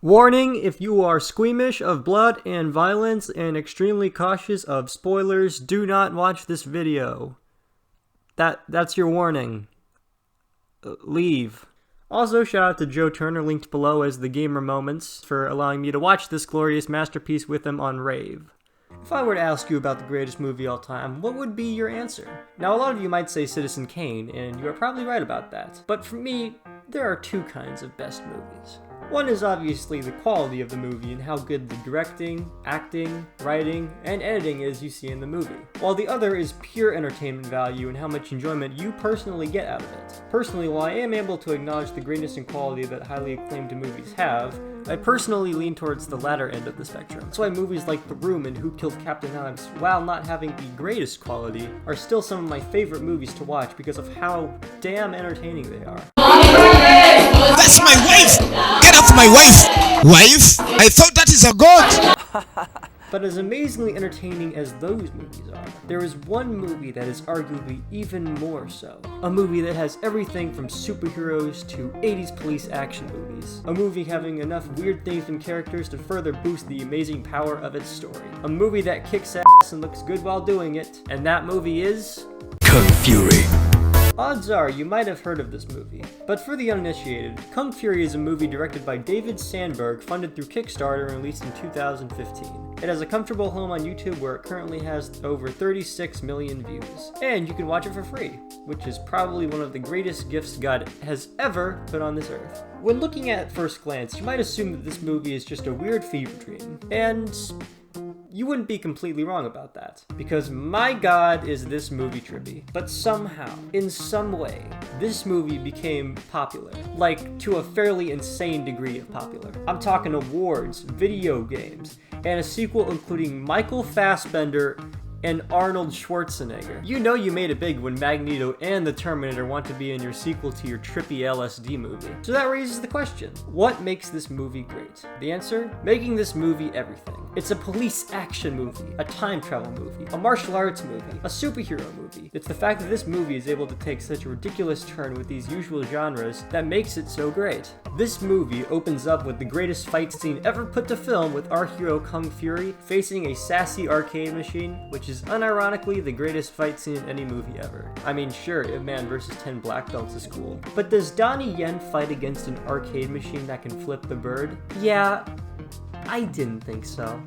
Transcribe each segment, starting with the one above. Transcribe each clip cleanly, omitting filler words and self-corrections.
Warning, if you are squeamish of blood and violence and extremely cautious of spoilers, do not watch this video. That's your warning. Leave. Also, shout out to Joe Turner, linked below as the Gamer Moments, for allowing me to watch this glorious masterpiece with him on Rave. If I were to ask you about the greatest movie of all time, what would be your answer? Now, a lot of you might say Citizen Kane, and you are probably right about that. But for me, there are two kinds of best movies. One is obviously the quality of the movie and how good the directing, acting, writing, and editing is you see in the movie. While the other is pure entertainment value and how much enjoyment you personally get out of it. Personally, while I am able to acknowledge the greatness and quality that highly acclaimed movies have, I personally lean towards the latter end of the spectrum. That's why movies like The Room and Who Killed Captain Adams, while not having the greatest quality, are still some of my favorite movies to watch because of how damn entertaining they are. That's my wife! Get off my wife! Wife? I thought that is a god! But as amazingly entertaining as those movies are, there is one movie that is arguably even more so. A movie that has everything from superheroes to 80s police action movies. A movie having enough weird things and characters to further boost the amazing power of its story. A movie that kicks ass and looks good while doing it, and that movie is... Kung Fury. Odds are you might have heard of this movie, but for the uninitiated, Kung Fury is a movie directed by David Sandberg, funded through Kickstarter and released in 2015. It has a comfortable home on YouTube where it currently has over 36 million views, and you can watch it for free, which is probably one of the greatest gifts God has ever put on this earth. When looking at first glance, you might assume that this movie is just a weird fever dream, and you wouldn't be completely wrong about that, because my god is this movie trippy. But somehow, in some way, this movie became popular. Like, to a fairly insane degree of popular. I'm talking awards, video games, and a sequel including Michael Fassbender and Arnold Schwarzenegger. You know you made it big when Magneto and the Terminator want to be in your sequel to your trippy LSD movie. So that raises the question, what makes this movie great? The answer? Making this movie everything. It's a police action movie, a time travel movie, a martial arts movie, a superhero movie. It's the fact that this movie is able to take such a ridiculous turn with these usual genres that makes it so great. This movie opens up with the greatest fight scene ever put to film, with our hero Kung Fury facing a sassy arcade machine, which is unironically the greatest fight scene in any movie ever. I mean, sure, Ip Man vs 10 Black Belts is cool, but does Donnie Yen fight against an arcade machine that can flip the bird? Yeah, I didn't think so.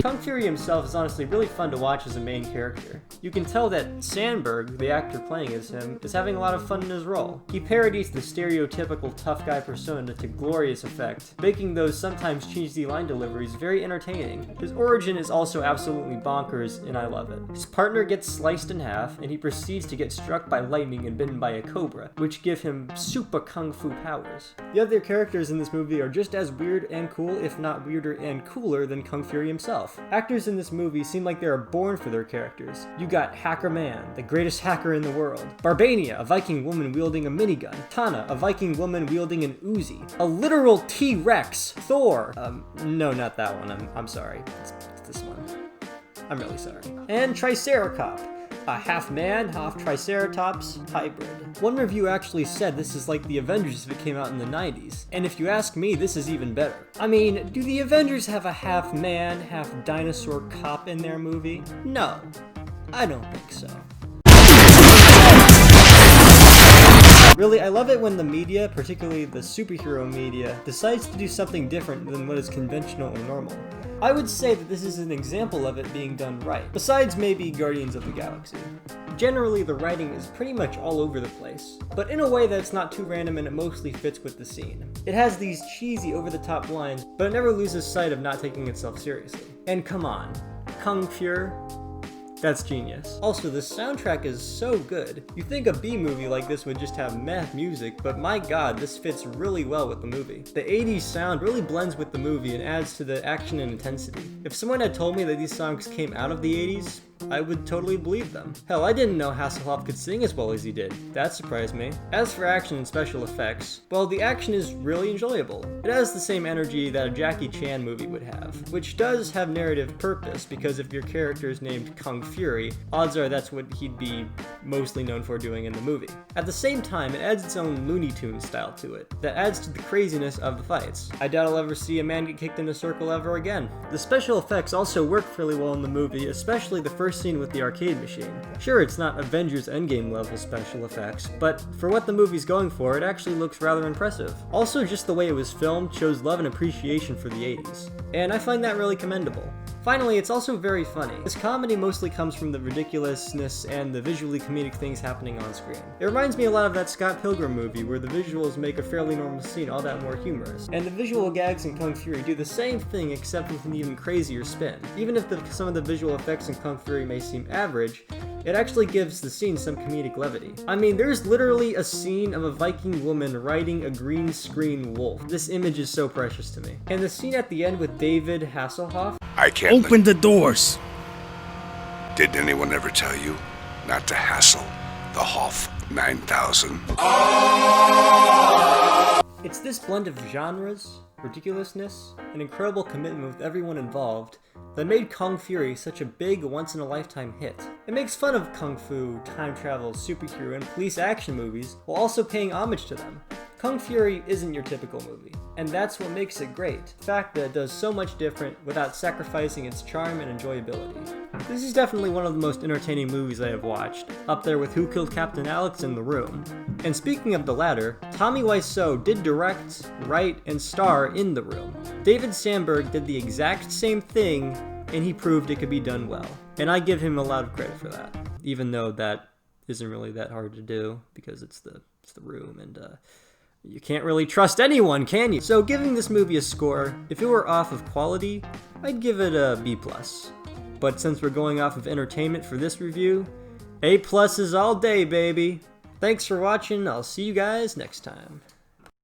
Kung Fury himself is honestly really fun to watch as a main character. You can tell that Sandberg, the actor playing as him, is having a lot of fun in his role. He parodies the stereotypical tough guy persona to glorious effect, making those sometimes cheesy line deliveries very entertaining. His origin is also absolutely bonkers, and I love it. His partner gets sliced in half, and he proceeds to get struck by lightning and bitten by a cobra, which give him super kung fu powers. The other characters in this movie are just as weird and cool, if not weirder and cooler than Kung Fury himself. Actors in this movie seem like they are born for their characters. You got Hacker Man, the greatest hacker in the world. Barbania, a Viking woman wielding a minigun. Tana, a Viking woman wielding an Uzi. A literal T-Rex. Thor. No, not that one. I'm sorry. It's this one. I'm really sorry. And Triceracop, a half man, half Triceratops hybrid. One review actually said this is like the Avengers if it came out in the 90s, and if you ask me, this is even better. I mean, do the Avengers have a half man, half dinosaur cop in their movie? No, I don't think so. Really, I love it when the media, particularly the superhero media, decides to do something different than what is conventional or normal. I would say that this is an example of it being done right, besides maybe Guardians of the Galaxy. Generally, the writing is pretty much all over the place, but in a way that's not too random and it mostly fits with the scene. It has these cheesy, over-the-top lines, but it never loses sight of not taking itself seriously. And come on, Kung Fury? That's genius. Also, the soundtrack is so good. You think a B-movie like this would just have meh music, but my god, this fits really well with the movie. The 80s sound really blends with the movie and adds to the action and intensity. If someone had told me that these songs came out of the 80s, I would totally believe them. Hell, I didn't know Hasselhoff could sing as well as he did. That surprised me. As for action and special effects, well, the action is really enjoyable. It has the same energy that a Jackie Chan movie would have, which does have narrative purpose, because if your character is named Kung Fury, odds are that's what he'd be mostly known for doing in the movie. At the same time, it adds its own Looney Tunes style to it, that adds to the craziness of the fights. I doubt I'll ever see a man get kicked in a circle ever again. The special effects also work fairly well in the movie, especially the first scene with the arcade machine. Sure, it's not Avengers Endgame level special effects, but for what the movie's going for, it actually looks rather impressive. Also, just the way it was filmed shows love and appreciation for the 80s, and I find that really commendable. Finally, it's also very funny. This comedy mostly comes from the ridiculousness and the visually comedic things happening on screen. It reminds me a lot of that Scott Pilgrim movie where the visuals make a fairly normal scene all that more humorous. And the visual gags in Kung Fury do the same thing except with an even crazier spin. Even if some of the visual effects in Kung Fury may seem average, it actually gives the scene some comedic levity. I mean, there's literally a scene of a Viking woman riding a green screen wolf. This image is so precious to me. And the scene at the end with David Hasselhoff, I can't Open the doors. Did anyone ever tell you not to hassle the Hoff 9000? it's this blend of genres, ridiculousness, and incredible commitment with everyone involved that made Kung Fury such a big, once-in-a-lifetime hit. It makes fun of kung fu, time travel, superhero, and police action movies while also paying homage to them. Kung Fury isn't your typical movie, and that's what makes it great. The fact that it does so much different without sacrificing its charm and enjoyability. This is definitely one of the most entertaining movies I have watched, up there with Who Killed Captain Alex and The Room. And speaking of the latter, Tommy Wiseau did direct, write, and star in The Room. David Sandberg did the exact same thing, and he proved it could be done well. And I give him a lot of credit for that, even though that isn't really that hard to do, because it's the Room, and you can't really trust anyone, can you? So giving this movie a score, if it were off of quality, I'd give it a B+. But since we're going off of entertainment for this review, A+ is all day, baby. Thanks for watching, I'll see you guys next time.